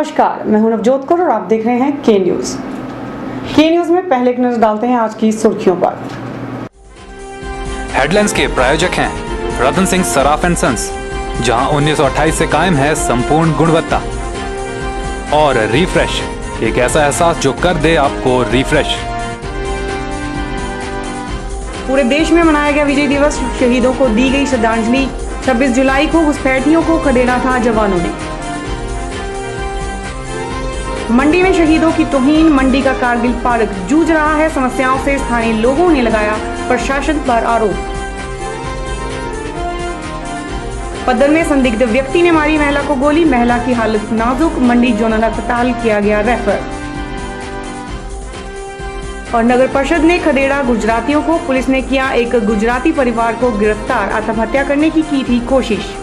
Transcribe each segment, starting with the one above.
नमस्कार, मैं हूं नवजोत कौर और आप देख रहे हैं के न्यूज। के न्यूज में पहले एक नजर डालते हैं आज की सुर्खियों पर। हेडलाइंस के प्रायोजक हैं रतन सिंह सराफ एंड सन्स, जहां 1928 से कायम है संपूर्ण गुणवत्ता। और रिफ्रेश, एक ऐसा एहसास जो कर दे आपको रिफ्रेश। पूरे देश में मनाया गया विजय दिवस, शहीदों को दी गई श्रद्धांजलि। 26 जुलाई को घुसपैठियों को खदेड़ा था जवानों ने। मंडी में शहीदों की तौहीन, मंडी का कारगिल पार्क जूझ रहा है समस्याओं से, स्थानीय लोगों ने लगाया प्रशासन पर आरोप। पद्दर में संदिग्ध व्यक्ति ने मारी महिला को गोली, महिला की हालत नाजुक, मंडी जोनल अस्पताल किया गया रेफर। और नगर परिषद ने खदेड़ा गुजरातियों को, पुलिस ने किया एक गुजराती परिवार को गिरफ्तार, आत्महत्या करने की थी कोशिश।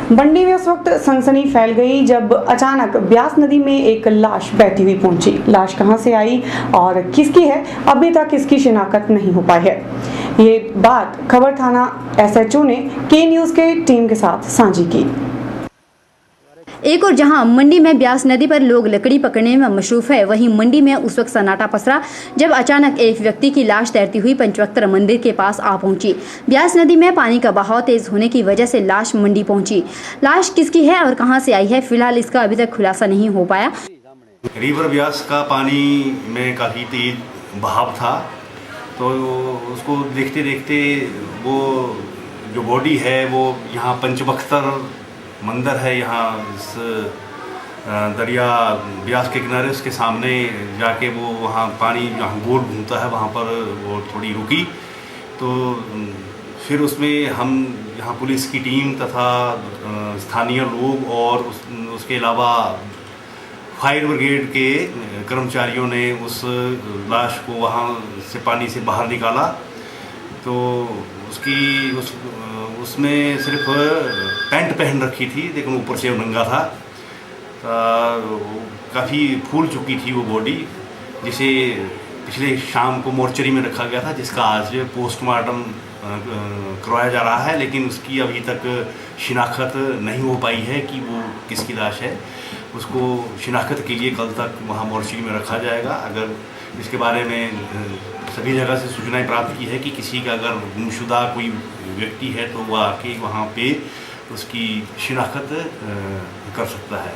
मंडी में उस वक्त सनसनी फैल गई जब अचानक ब्यास नदी में एक लाश बहती हुई पहुंची। लाश कहां से आई और किसकी है, अभी तक इसकी शिनाख्त नहीं हो पाई है। ये बात खबर थाना एसएचओ ने के न्यूज के टीम के साथ साझी की। एक और जहां मंडी में ब्यास नदी पर लोग लकड़ी पकड़ने में मशरूफ है, वहीं मंडी में उस वक्त सन्नाटा पसरा जब अचानक एक व्यक्ति की लाश तैरती हुई पंचवक्त्र मंदिर के पास आ पहुंची। ब्यास नदी में पानी का बहाव तेज होने की वजह से लाश मंडी पहुंची। लाश किसकी है और कहां से आई है, फिलहाल इसका अभी तक खुलासा नहीं हो पाया। रिवर ब्यास का पानी में काफ़ी तेज बहाव था, तो उसको देखते देखते वो जो बॉडी है वो यहाँ पंचवक्त्र मंदिर है, यहाँ इस दरिया ब्यास के किनारे उसके सामने जाके वो वहाँ पानी जहाँ गोल घूमता है वहाँ पर वो थोड़ी रुकी। तो फिर उसमें हम यहाँ पुलिस की टीम तथा स्थानीय लोग और उसके अलावा फायर ब्रिगेड के कर्मचारियों ने उस लाश को वहाँ से पानी से बाहर निकाला। तो उसमें सिर्फ पैंट पहन रखी थी, लेकिन ऊपर से नंगा था। काफ़ी फूल चुकी थी वो बॉडी, जिसे पिछले शाम को मोर्चरी में रखा गया था, जिसका आज पोस्टमार्टम करवाया जा रहा है, लेकिन उसकी अभी तक शिनाख्त नहीं हो पाई है कि वो किसकी लाश है। उसको शिनाख्त के लिए कल तक वहाँ मोर्चरी में रखा जाएगा। अगर इसके बारे में सभी जगह से सूचनाएं प्राप्त की है कि किसी का अगर गुमशुदा कोई व्यक्ति है तो वह आके वहाँ पे उसकी शिनाख्त कर सकता है।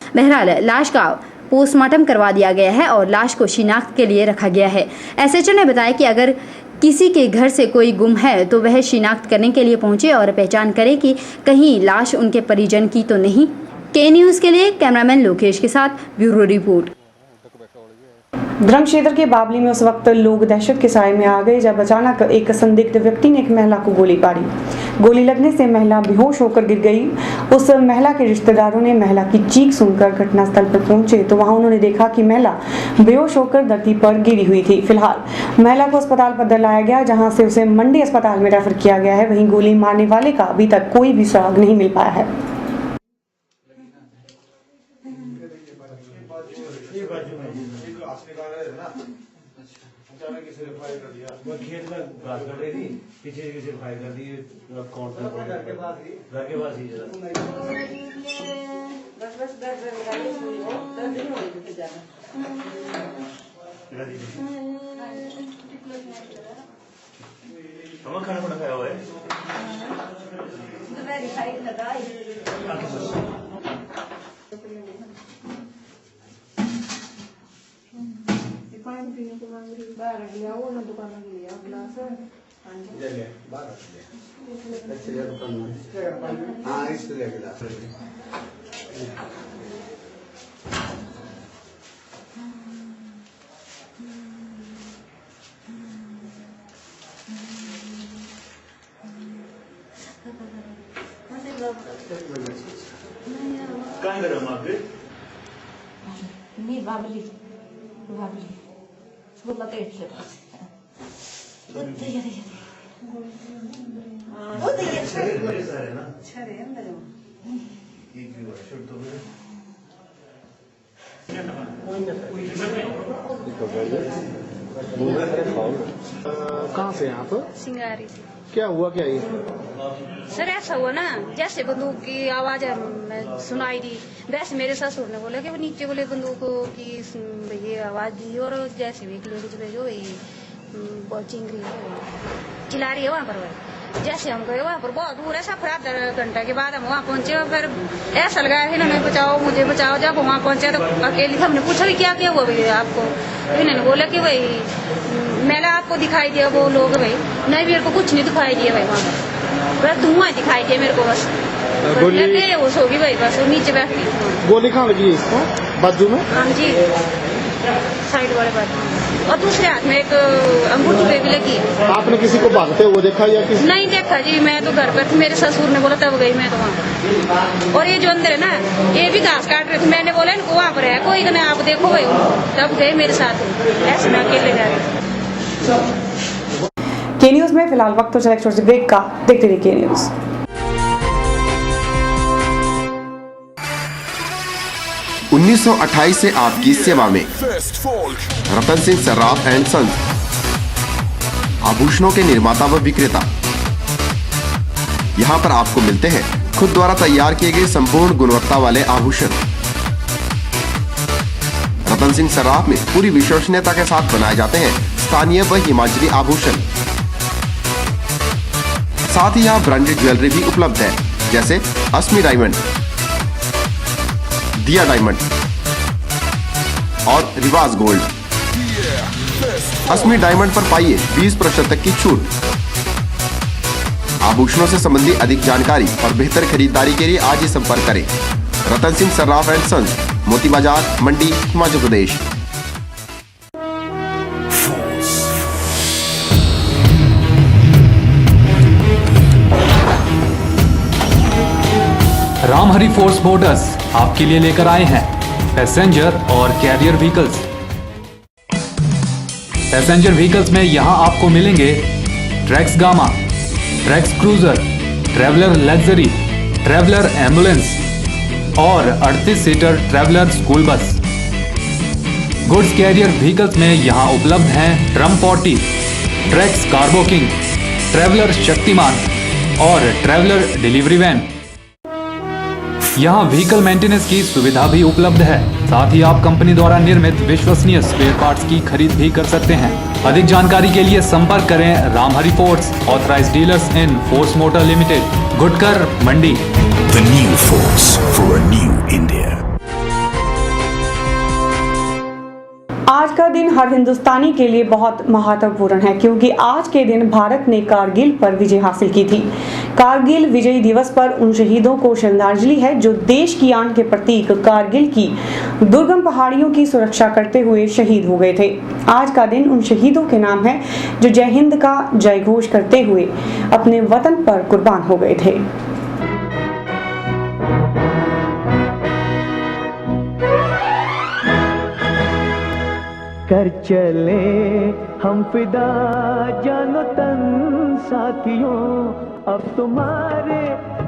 बहरहाल लाश का पोस्टमार्टम करवा दिया गया है और लाश को शिनाख्त के लिए रखा गया है। एसएचओ ने बताया कि अगर किसी के घर से कोई गुम है तो वह शिनाख्त करने के लिए पहुंचे और पहचान करे कि कहीं लाश उनके परिजन की तो नहीं। के न्यूज के लिए कैमरामैन लोकेश के साथ ब्यूरो रिपोर्ट। द्रंग क्षेत्र के बाबली में उस वक्त लोग दहशत के साए में आ गए जब अचानक एक संदिग्ध व्यक्ति ने एक महिला को गोली मारी। गोली लगने से महिला बेहोश होकर गिर गई। उस महिला के रिश्तेदारों ने महिला की चीख सुनकर घटनास्थल पर पहुंचे तो वहां उन्होंने देखा कि महिला बेहोश होकर धरती पर गिरी हुई थी। फिलहाल महिला को अस्पताल पद्दर लाया गया, जहां से उसे मंडी अस्पताल में रेफर किया गया है। वहीं गोली मारने वाले का अभी तक कोई भी सुराग नहीं मिल पाया है। अचानक सिर फायर कर दिया, वो खेत में घास काट रही थी, पीछे से सिर फायर कर दी। काउंटर घर के पास ही जरा बस दर्द नहीं हो रही थी जाना। हम खाना पड़ा खाया हुआ है, दोपहर खाई लगा पानी पीने को मांग रही, बाहर रख लिया वो ना दुकान में लिया गिलास बाहर रख लिया। अच्छा दुकान में, हाँ इसलिए गिलास कहाँ गए हम आपके? नहीं बाबली बोला तो इतने पास वो तो ये सारे ना छरे अंदर एक भी बार शूट तो कहाँ से आप? सिंगारी से। क्या हुआ क्या ये? सर ऐसा हुआ ना, जैसे बंदूक की आवाज सुनाई दी, वैसे मेरे ससुर ने बोला कि वो नीचे बोले बंदूक की ये आवाज दी, और जैसे भी एक लेडीज जो बहुत चिंगरी चिल्ला रही है वहाँ पर। जैसे हम गए वहाँ पर बहुत दूर है, सब रात घंटा के बाद हम वहाँ पहुंचे, और फिर ऐसा लगा इन्होंने बचाओ मुझे बचाओ। जब वहाँ पहुंचे तो अकेले हमने पूछा भी क्या हुआ भैया आपको, तो इन्होंने बोला कि भाई मैंने आपको दिखाई दिया वो लोग। भाई नहीं, मेरे को कुछ नहीं दिखाई दिया भाई, वहाँ पर धुआं दिखाई दिया मेरे को बस। वो सोगी भाई बस, वो नीचे बैठी। गोली कहाँ लगी है इसको? बाजू में? हाँ जी, साइड वाले बाजू, और दूसरे हाथ में एक अंगूठी पे भी लगी है। आपने किसी को भागते हुए देखा या किसी? नहीं देखा जी, मैं तो घर पर थी, मेरे ससुर ने बोला तब गई मैं तो वहाँ। और ये जो अंदर है ना, ये भी घास काट रहे थे, मैंने बोला इनको वहाँ पर है कोई ना, आप देखो भाई, तब गए मेरे साथ, ऐसे मैं अकेले गए। के न्यूज में फिलहाल वक्त तो चला एक छोटे से ब्रेक का, देखते रहिए के न्यूज। उन्नीस से आपकी सेवा में रतन सिंह सर्राफ एंड सन्स, आभूषणों के निर्माता व विक्रेता। यहाँ पर आपको मिलते हैं खुद द्वारा तैयार किए गए संपूर्ण गुणवत्ता वाले आभूषण। रतन सिंह सर्राफ में पूरी विश्वसनीयता के साथ बनाए जाते हैं स्थानीय व हिमाचली आभूषण। साथ ही यहाँ ब्रांडेड ज्वेलरी भी उपलब्ध है, जैसे अस्मी डायमंड, दिया डायमंड और रिवाज गोल्ड। अस्मी डायमंड पर पाइए 20% तक की छूट। आभूषणों से संबंधित अधिक जानकारी और बेहतर खरीदारी के लिए आज ही संपर्क करें। रतन सिंह सर्राफ एंड सन्स, मोती बाजार, मंडी, हिमाचल प्रदेश। रामहरि फोर्स मोटर्स आपके लिए लेकर आए हैं पैसेंजर और कैरियर व्हीकल्स। पैसेंजर व्हीकल्स में यहां आपको मिलेंगे tracks gamma, tracks cruiser, traveller luxury, traveller ambulance और 38 seater traveller school bus. Goods carrier vehicles में यहां उपलब्ध हैं drum 40, tracks cargo king, traveller Shaktimaan और ट्रैवलर डिलीवरी वैन। यहाँ व्हीकल मेंटेनेंस की सुविधा भी उपलब्ध है। साथ ही आप कंपनी द्वारा निर्मित विश्वसनीय स्पेयर पार्ट्स की खरीद भी कर सकते हैं। अधिक जानकारी के लिए संपर्क करें Ramhari Force, authorised dealers in Force Motor Limited, Gutkar, Mandi. The new force for a new India. आज का दिन हर हिंदुस्तानी के लिए बहुत महत्वपूर्ण है, क्योंकि आज के दिन भारत ने कारगिल पर विजय हासिल की थी। कारगिल विजय दिवस पर उन शहीदों को श्रद्धांजलि है जो देश की आन के प्रतीक कारगिल की दुर्गम पहाड़ियों की सुरक्षा करते हुए शहीद हो गए थे। आज का दिन उन शहीदों के नाम है जो जय हिंद का जय घोष करते हुए अपने वतन पर कुर्बान हो गए थे। कर चले हम फिदा जानो तन साथियों, अब तुम्हारे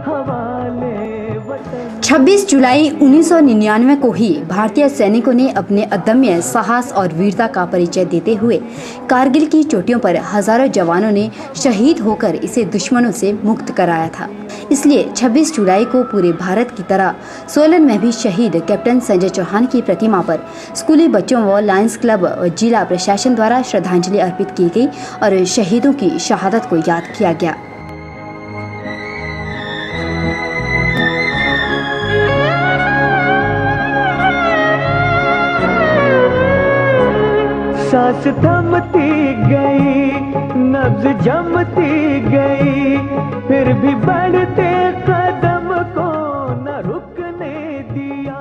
हवाले वतन। 26 जुलाई 1999 को ही भारतीय सैनिकों ने अपने अदम्य साहस और वीरता का परिचय देते हुए कारगिल की चोटियों पर हजारों जवानों ने शहीद होकर इसे दुश्मनों से मुक्त कराया था। इसलिए 26 जुलाई को पूरे भारत की तरह सोलन में भी शहीद कैप्टन संजय चौहान की प्रतिमा पर स्कूली बच्चों व लायंस क्लब और जिला प्रशासन द्वारा श्रद्धांजलि अर्पित की गई और शहीदों की शहादत को याद किया गया। सांस थमती गई, नब्ज जमती गई, फिर भी बढ़ते कदम को न रुकने दिया।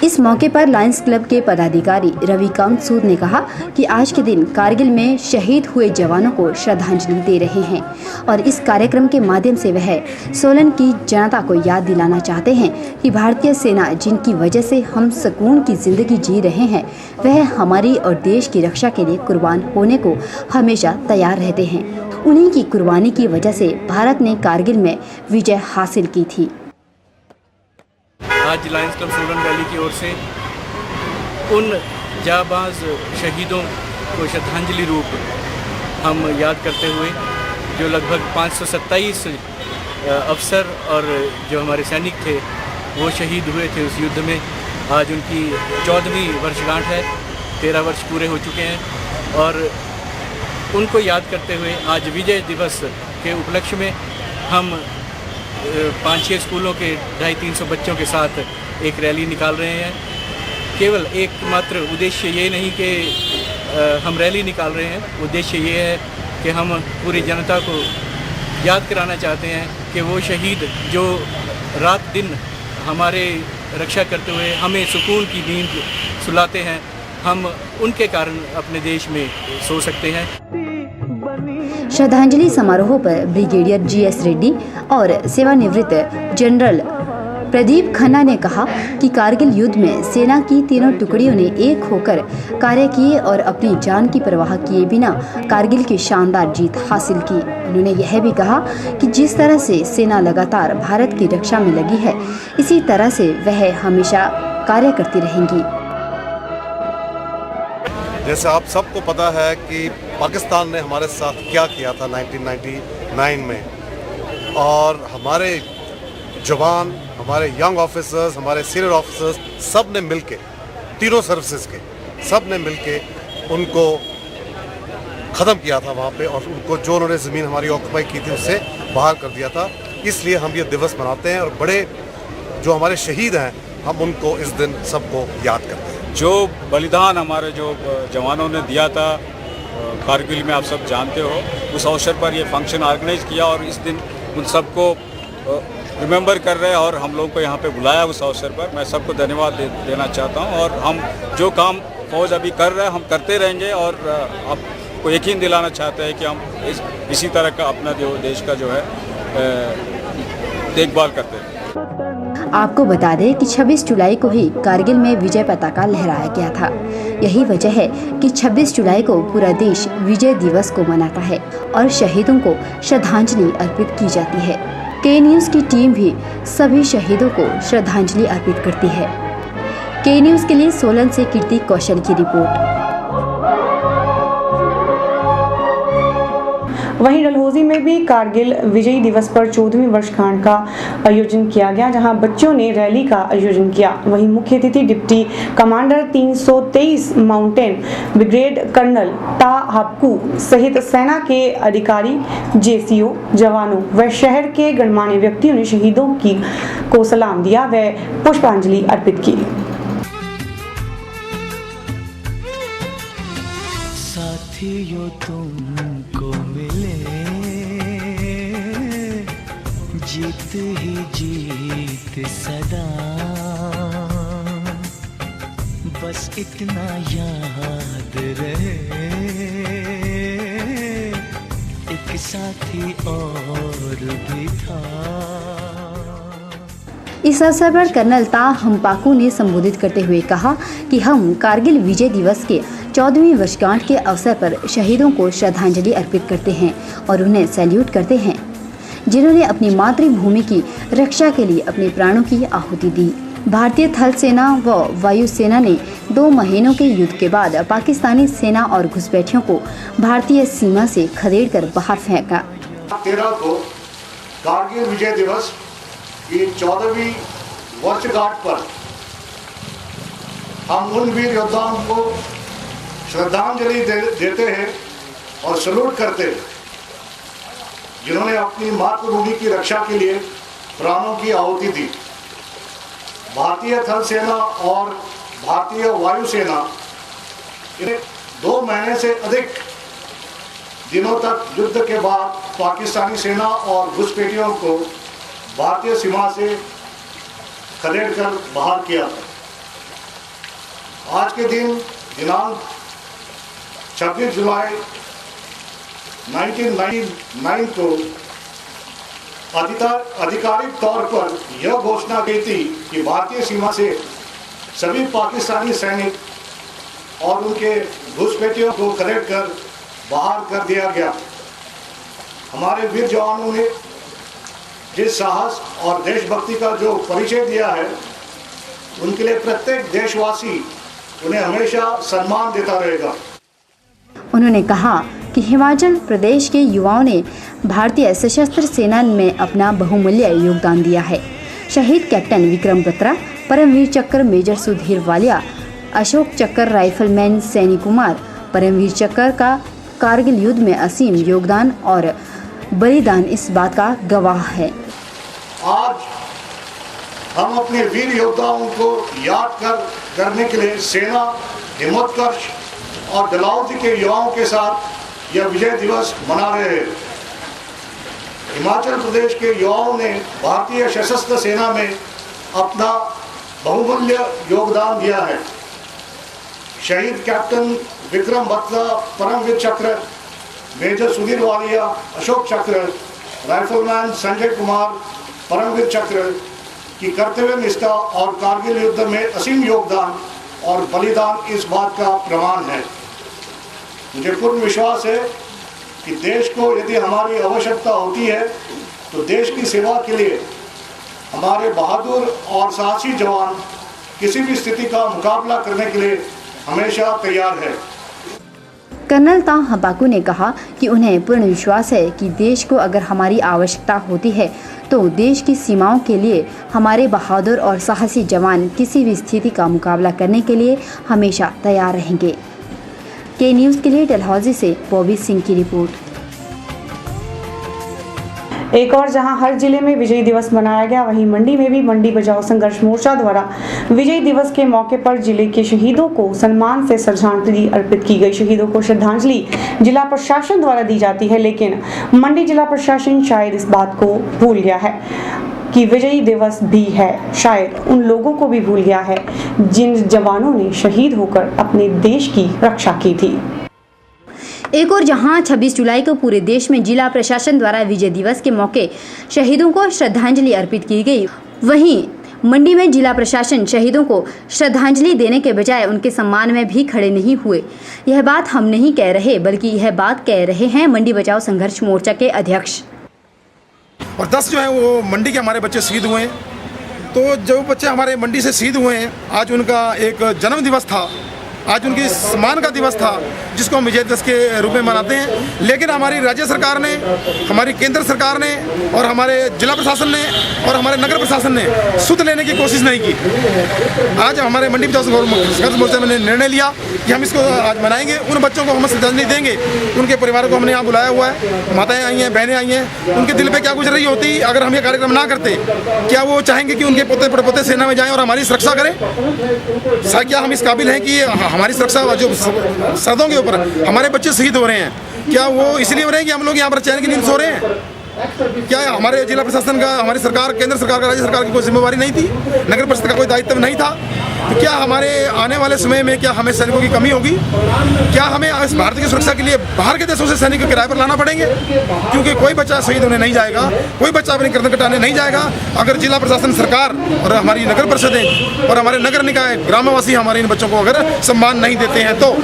इस मौके पर लायंस क्लब के पदाधिकारी रविकांत सूद ने कहा कि आज के दिन कारगिल में शहीद हुए जवानों को श्रद्धांजलि दे रहे हैं और इस कार्यक्रम के माध्यम से वह सोलन की जनता को याद दिलाना चाहते हैं कि भारतीय सेना जिनकी वजह से हम सुकून की जिंदगी जी रहे हैं, वह हमारी और देश की रक्षा के लिए कुर्बान होने को हमेशा तैयार रहते हैं। उन्हीं की कुर्बानी की वजह से भारत ने कारगिल में विजय हासिल की थी। आज लायंस क्लब सोलन वैली की ओर से उन जाबाज शहीदों को श्रद्धांजलि रूप हम याद करते हुए जो लगभग 527 अफसर और जो हमारे सैनिक थे वो शहीद हुए थे उस युद्ध में। आज उनकी 14वीं वर्षगांठ है, 13 वर्ष पूरे हो चुके हैं और उनको याद करते हुए आज विजय दिवस के उपलक्ष्य में हम 5-6 स्कूलों के 250-300 बच्चों के साथ एक रैली निकाल रहे हैं। केवल एकमात्र उद्देश्य ये नहीं कि हम रैली निकाल रहे हैं, उद्देश्य ये है कि हम पूरी जनता को याद कराना चाहते हैं कि वो शहीद जो रात दिन हमारे रक्षा करते हुए हमें सुकून की नींद सुलाते हैं, हम उनके कारण अपने देश में सो सकते हैं। श्रद्धांजलि समारोह पर ब्रिगेडियर GS रेड्डी और सेवानिवृत्त जनरल प्रदीप खन्ना ने कहा कि कारगिल युद्ध में सेना की तीनों टुकड़ियों ने एक होकर कार्य किए और अपनी जान की परवाह किए बिना कारगिल की शानदार जीत हासिल की। उन्होंने यह भी कहा कि जिस तरह से सेना लगातार भारत की रक्षा में लगी है, इसी तरह से वह हमेशा कार्य करती रहेंगी। जैसे आप सबको पता है कि पाकिस्तान ने हमारे साथ क्या किया था 1999 में, और हमारे जवान, हमारे यंग ऑफिसर्स, हमारे सीनियर ऑफिसर्स सब ने मिलके, तीनों सर्विसेज के सब ने मिलके उनको ख़त्म किया था वहाँ पे, और उनको जो उन्होंने ज़मीन हमारी ऑक्यूपाई की थी उससे बाहर कर दिया था। इसलिए हम ये दिवस मनाते हैं और बड़े जो हमारे शहीद हैं हम उनको इस दिन सबको याद करते हैं। जो बलिदान हमारे जो जवानों ने दिया था कारगिल में, आप सब जानते हो, उस अवसर पर ये फंक्शन ऑर्गेनाइज किया और इस दिन उन सबको रिमेंबर कर रहे हैं और हम लोगों को यहाँ पे बुलाया उस अवसर पर। मैं सबको धन्यवाद देना चाहता हूँ और हम जो काम फौज अभी कर रहे हैं हम करते रहेंगे और आपको यकीन दिलाना चाहते हैं कि हम इसी तरह का अपना जो देश का जो है देखभाल करते हैं। आपको बता दें कि 26 जुलाई को ही कारगिल में विजय पताका लहराया गया था। यही वजह है कि 26 जुलाई को पूरा देश विजय दिवस को मनाता है और शहीदों को श्रद्धांजलि अर्पित की जाती है। के न्यूज़ की टीम भी सभी शहीदों को श्रद्धांजलि अर्पित करती है। के न्यूज़ के लिए सोलन से कीर्ति कौशल की रिपोर्ट। वहीं डलहौजी में भी कारगिल विजय दिवस पर 14वीं वर्षगांठ का आयोजन किया गया, जहां बच्चों ने रैली का आयोजन किया। वहीं मुख्य अतिथि deputy commander 323 mountain brigade colonel Ta Hapku सहित सेना के अधिकारी, JCO, जवानों व शहर के गणमान्य व्यक्तियों ने शहीदों को सलाम दिया व पुष्पांजलि अर्पित की। साथियों तुमको मिले जीत ही जीत सदा, बस इतना याद रहे एक साथी और भी था। इस अवसर पर कर्नल ता हम्पाकू ने संबोधित करते हुए कहा कि हम कारगिल विजय दिवस के 14वीं वर्षगांठ के अवसर पर शहीदों को श्रद्धांजलि अर्पित करते हैं और उन्हें सैल्यूट करते हैं, जिन्होंने अपनी मातृभूमि की रक्षा के लिए अपने प्राणों की आहुति दी। भारतीय थल सेना व वायु सेना ने 2 महीनों के युद्ध के बाद पाकिस्तानी सेना और घुसपैठियों को भारतीय सीमा से खदेड़कर बाहर फेंका। 13 को कारगिल विजय दिवस की 14वीं वर्षगांठ पर हम उन वीर योद्धाओं को श्रद्धांजलि देते हैं और सैल्यूट करते हैं, जिन्होंने अपनी मातृभूमि की रक्षा के लिए प्राणों की आहुति दी। भारतीय थल सेना और भारतीय वायु सेना 2 महीने से अधिक दिनों तक युद्ध के बाद पाकिस्तानी सेना और घुसपैठियों को भारतीय सीमा से खदेड़कर बाहर किया था। आज के दिन दिनांक 26 जुलाई 1999 को आधिकारिक तौर पर यह घोषणा की थी कि भारतीय सीमा से सभी पाकिस्तानी सैनिक और उनके घुसपैठियों को खदेड़कर बाहर कर दिया गया। हमारे वीर जवानों ने जिस साहस और देशभक्ति का जो परिचय दिया है, उनके लिए प्रत्येक देशवासी उन्हें हमेशा सम्मान देता रहेगा। उन्होंने कहा कि हिमाचल प्रदेश के युवाओं ने भारतीय सशस्त्र सेना में अपना बहुमूल्य योगदान दिया है। शहीद कैप्टन विक्रम बत्रा, परमवीर चक्र मेजर सुधीर वालिया, अशोक चक्र राइफलमैन सैनी कुमार, परमवीर चक्र का कारगिल युद्ध में असीम योगदान और बलिदान इस बात का गवाह है। आज हम अपने वीर योद्धाओं को याद करने के लिए सेना, हिम्मतकश और डलहौजी के युवाओं के साथ यह विजय दिवस मना रहे हैं। हिमाचल प्रदेश के युवाओं ने भारतीय सशस्त्र सेना में अपना बहुमूल्य योगदान दिया है। शहीद कैप्टन विक्रम बत्रा, परमवीर चक्र मेजर सुधीर वालिया, अशोक चक्र राइफलमैन संजय कुमार, परमवीर चक्र की कर्तव्य निष्ठा और कारगिल युद्ध में असीम योगदान और बलिदान इस बात का प्रमाण है। मुझे पूर्ण विश्वास है कि देश को यदि हमारी आवश्यकता होती है तो देश की सेवा के लिए हमारे बहादुर और साहसी जवान किसी भी स्थिति का मुकाबला करने के लिए हमेशा तैयार है। कर्नल ता हम्पाकू ने कहा कि उन्हें पूर्ण विश्वास है कि देश को अगर हमारी आवश्यकता होती है तो देश की सीमाओं के लिए हमारे बहादुर और साहसी जवान किसी भी स्थिति का मुकाबला करने के लिए हमेशा तैयार रहेंगे। के न्यूज़ के लिए डलहौजी से बॉबी सिंह की रिपोर्ट। एक और जहां हर जिले में विजय दिवस मनाया गया, वहीं मंडी में भी मंडी बचाओ संघर्ष मोर्चा द्वारा विजय दिवस के मौके पर जिले के शहीदों को सम्मान से श्रद्धांजलि अर्पित की गई। शहीदों को श्रद्धांजलि जिला प्रशासन द्वारा दी जाती है, लेकिन मंडी जिला प्रशासन शायद इस बात को भूल गया है कि विजय दिवस भी है। शायद उन लोगों को भी भूल गया है जिन जवानों ने शहीद होकर अपने देश की रक्षा की थी। एक और जहां 26 जुलाई को पूरे देश में जिला प्रशासन द्वारा विजय दिवस के मौके शहीदों को श्रद्धांजलि अर्पित की गई, वहीं मंडी में जिला प्रशासन शहीदों को श्रद्धांजलि देने के बजाय उनके सम्मान में भी खड़े नहीं हुए। यह बात हम नहीं कह रहे, बल्कि यह बात कह रहे हैं मंडी बचाओ संघर्ष मोर्चा के अध्यक्ष। और 10 जो है वो मंडी के हमारे बच्चे शहीद हुए हैं। तो जो बच्चे हमारे मंडी से शहीद हुए हैं, आज उनका एक जन्म दिवस था, आज उनकी सम्मान का दिवस था, जिसको हम विजय दिवस के रूप में मनाते हैं। लेकिन हमारी राज्य सरकार ने, हमारी केंद्र सरकार ने और हमारे जिला प्रशासन ने और हमारे नगर प्रशासन ने सुध लेने की कोशिश नहीं की। आज हमारे मंडी बचाओ संघर्ष मोर्चा ने निर्णय लिया कि हम इसको आज मनाएंगे, उन बच्चों को हम श्रद्धांजलि देंगे। उनके परिवार को हमने यहाँ बुलाया हुआ है, माताएं आई हैं, बहनें आई हैं, उनके दिल पे क्या गुजर रही होती अगर हम ये कार्यक्रम ना करते। क्या वो चाहेंगे कि उनके पोते पड़पोते सेना में जाएं और हमारी सुरक्षा करें? क्या हम इस काबिल हैं कि हमारी सुरक्षा जो सरहदों के ऊपर हमारे बच्चे शहीद हो रहे हैं, क्या वो इसलिए हो रहे हैं कि हम लोग यहाँ पर चैन की नींद सो रहे हैं? क्या हमारे जिला प्रशासन का, हमारी सरकार, केंद्र सरकार का, राज्य सरकार की कोई जिम्मेवारी नहीं थी? नगर परिषद का कोई दायित्व नहीं था? तो क्या हमारे आने वाले समय में क्या हमें सैनिकों की कमी होगी? क्या हमें इस भारत की सुरक्षा के लिए बाहर के देशों से सैनिक को किराए पर लाना पड़ेंगे? क्योंकि कोई बच्चा शहीद होने नहीं जाएगा, कोई बच्चा अपनी गर्दन कटाने नहीं जाएगा अगर जिला प्रशासन, सरकार और हमारी नगर परिषदें और हमारे नगर निकाय, ग्रामवासी हमारे इन बच्चों को अगर सम्मान नहीं देते हैं तो।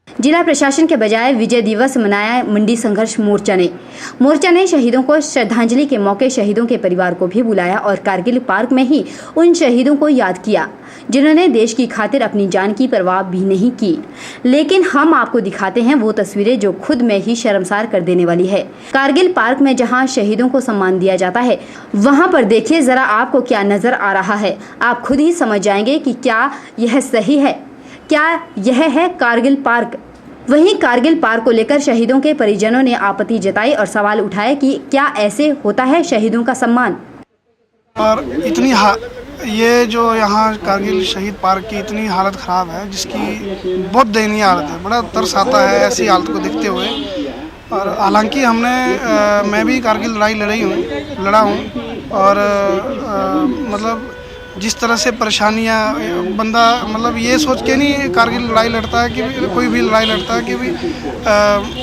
जिला प्रशासन के बजाय विजय दिवस मनाया मंडी संघर्ष मोर्चा ने शहीदों को श्रद्धांजलि के मौके शहीदों के परिवार को भी बुलाया और कारगिल पार्क में ही उन शहीदों को याद किया जिन्होंने देश की खातिर अपनी जान की परवाह भी नहीं की। लेकिन हम आपको दिखाते हैं वो तस्वीरें जो खुद में ही शर्मसार कर देने वाली है। कारगिल पार्क में जहां शहीदों को सम्मान दिया जाता है, वहां पर देखिए जरा आपको क्या नजर आ रहा है। आप खुद ही समझ जाएंगे कि क्या यह सही है, क्या यह है कारगिल पार्क। वहीं कारगिल पार्क को लेकर शहीदों के परिजनों ने आपत्ति जताई और सवाल उठाए कि क्या ऐसे होता है शहीदों का सम्मान। और इतनी ये जो यहाँ कारगिल शहीद पार्क की इतनी हालत ख़राब है, जिसकी बहुत दयनीय हालत है। बड़ा तरस आता है ऐसी हालत को देखते हुए। और हालांकि मैं भी कारगिल लड़ाई लड़ा हूँ और मतलब जिस तरह से परेशानियाँ बंदा मतलब ये सोच के नहीं कारगिल लड़ाई लड़ता है कि कोई भी लड़ाई लड़ता है कि भी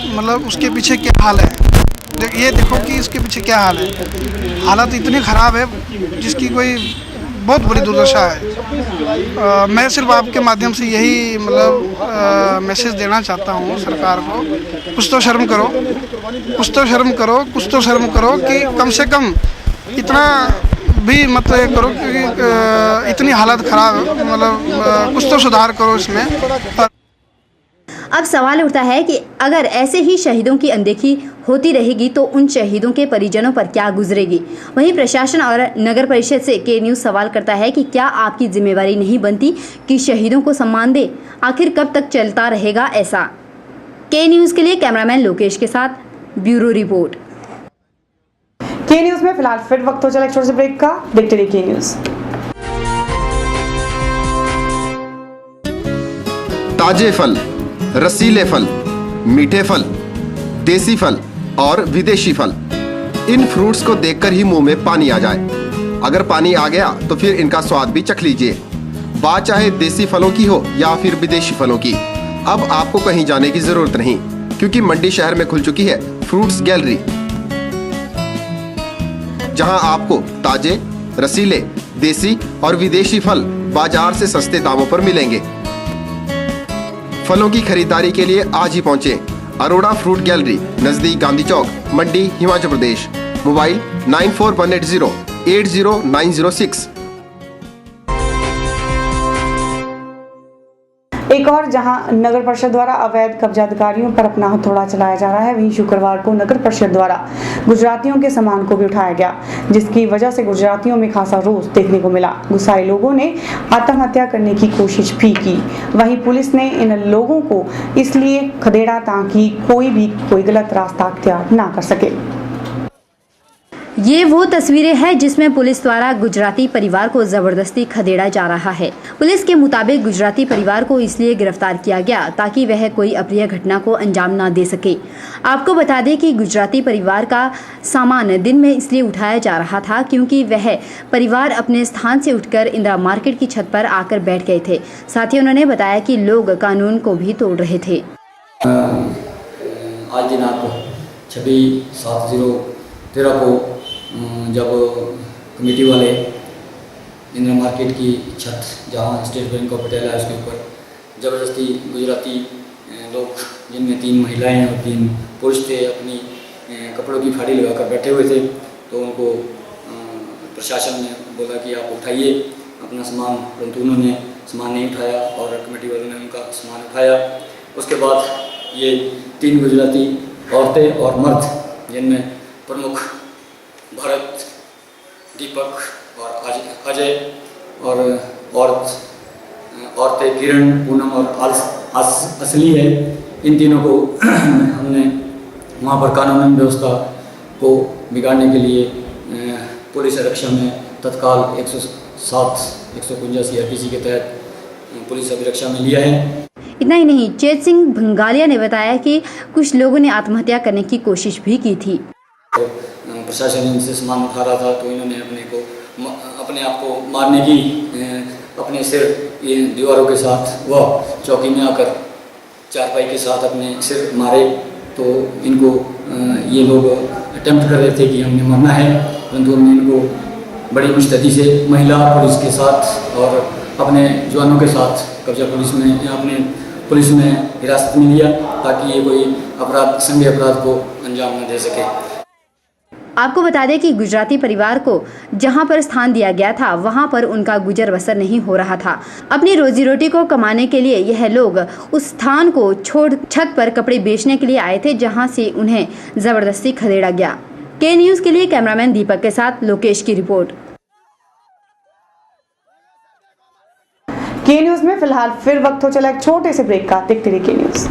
मतलब उसके पीछे क्या हाल है। ये देखो कि इसके पीछे क्या हाल है। हालत इतनी ख़राब है जिसकी कोई बहुत बड़ी दुर्दशा है। मैं सिर्फ आपके माध्यम से यही मतलब मैसेज देना चाहता हूँ सरकार को, कुछ तो शर्म करो, कुछ तो शर्म करो, कुछ तो शर्म करो कि कम से कम इतना भी मत करो क्योंकि इतनी हालत ख़राब है, मतलब कुछ तो सुधार करो इसमें। अब सवाल उठता है कि अगर ऐसे ही शहीदों की अनदेखी होती रहेगी तो उन शहीदों के परिजनों पर क्या गुजरेगी। वहीं प्रशासन और नगर परिषद से के न्यूज़ सवाल करता है कि क्या आपकी जिम्मेवारी नहीं बनती कि शहीदों को सम्मान दे। आखिर कब तक चलता रहेगा ऐसा। के न्यूज़ के लिए कैमरामैन लोकेश के साथ ब्यूरो रिपोर्ट। के न्यूज़ में फिलहाल फिर वक्त हो चला एक छोटे से ब्रेक का। देखते रहिए के न्यूज़। ताजे फल, रसीले फल, मीठे फल, देसी फल और विदेशी फल, इन फ्रूट्स को देखकर ही मुंह में पानी आ जाए। अगर पानी आ गया तो फिर इनका स्वाद भी चख लीजिए। बात चाहे देसी फलों की हो या फिर विदेशी फलों की, अब आपको कहीं जाने की जरूरत नहीं, क्योंकि मंडी शहर में खुल चुकी है फ्रूट्स गैलरी, जहां आपको ताजे, रसीले, देसी और विदेशी फल बाजार से सस्ते दामों पर मिलेंगे। फलों की खरीदारी के लिए आज ही पहुंचे अरोड़ा फ्रूट गैलरी, नजदीक गांधी चौक, मंडी, हिमाचल प्रदेश। मोबाइल 9418080906। एक और जहां नगर परिषद द्वारा अवैध कब्जा अधिकारियों पर अपना हथौड़ा चलाया जा रहा है, वहीं शुक्रवार को नगर परिषद द्वारा गुजरातियों के सामान को भी उठाया गया, जिसकी वजह से गुजरातियों में खासा रोष देखने को मिला। गुस्साए लोगों ने आत्महत्या करने की कोशिश भी की। वहीं पुलिस ने इन लोगों को इसलिए खदेड़ा ताकि कोई गलत रास्ता अख्तियार ना कर सके। ये वो तस्वीरें हैं जिसमें पुलिस द्वारा गुजराती परिवार को जबरदस्ती खदेड़ा जा रहा है। पुलिस के मुताबिक गुजराती परिवार को इसलिए गिरफ्तार किया गया ताकि वह कोई अप्रिय घटना को अंजाम ना दे सके। आपको बता दें कि गुजराती परिवार का सामान दिन में इसलिए उठाया जा रहा था क्योंकि वह परिवार अपने स्थान से उठकर इंदिरा मार्केट की छत पर आकर बैठ गए थे। साथ ही उन्होंने बताया कि लोग कानून को भी तोड़ रहे थे। आज दिनांक 26/7/13 को जब कमेटी वाले इंदिरा मार्केट की छत, जहां स्टेट बैंक ऑफ पटेल है, उसके ऊपर ज़बरदस्ती गुजराती लोग, जिनमें 3 महिलाएं और 3 पुरुष थे, अपनी कपड़ों की फाड़ी लगाकर बैठे हुए थे। तो उनको प्रशासन ने बोला कि आप उठाइए अपना सामान, परंतु उन्होंने सामान नहीं उठाया और कमेटी वालों ने उनका सामान उठाया। उसके बाद ये 3 गुजराती औरतें और मर्द, जिनमें प्रमुख भरत, दीपक और अजय और औरतें किरण, पूनम और असली है, इन तीनों को हमने वहाँ पर कानून व्यवस्था को बिगाड़ने के लिए पुलिस अभिरक्षा में तत्काल 107/185 IPC के तहत पुलिस अभिरक्षा में लिया है। इतना ही नहीं, चेत सिंह भंगालिया ने बताया कि कुछ लोगों ने आत्महत्या करने की कोशिश भी की थी। प्रशासन इनसे सामान उठा रहा था, तो इन्होंने अपने आप को मारने की अपने सिर दीवारों के साथ व चौकी में आकर चारपाई के साथ अपने सिर मारे। तो इनको ये लोग अटेम्प्ट कर रहे थे कि हमने मरना है, परंतु हमने इनको बड़ी मुस्तैदी से महिला पुलिस के साथ और अपने जवानों के साथ कब्जा पुलिस में हिरासत में लिया, ताकि ये कोई संज्ञेय अपराध को अंजाम न दे सके। आपको बता दें कि गुजराती परिवार को जहां पर स्थान दिया गया था वहां पर उनका गुजर बसर नहीं हो रहा था। अपनी रोजी रोटी को कमाने के लिए यह लोग उस स्थान को छोड़ छत पर कपड़े बेचने के लिए आए थे, जहां से उन्हें जबरदस्ती खदेड़ा गया। के न्यूज़ के लिए कैमरामैन दीपक के साथ लोकेश की रिपोर्ट। के न्यूज़ में फिलहाल फिर वक्त हो चला एक छोटे से ब्रेक का। देखते रहिए के न्यूज़।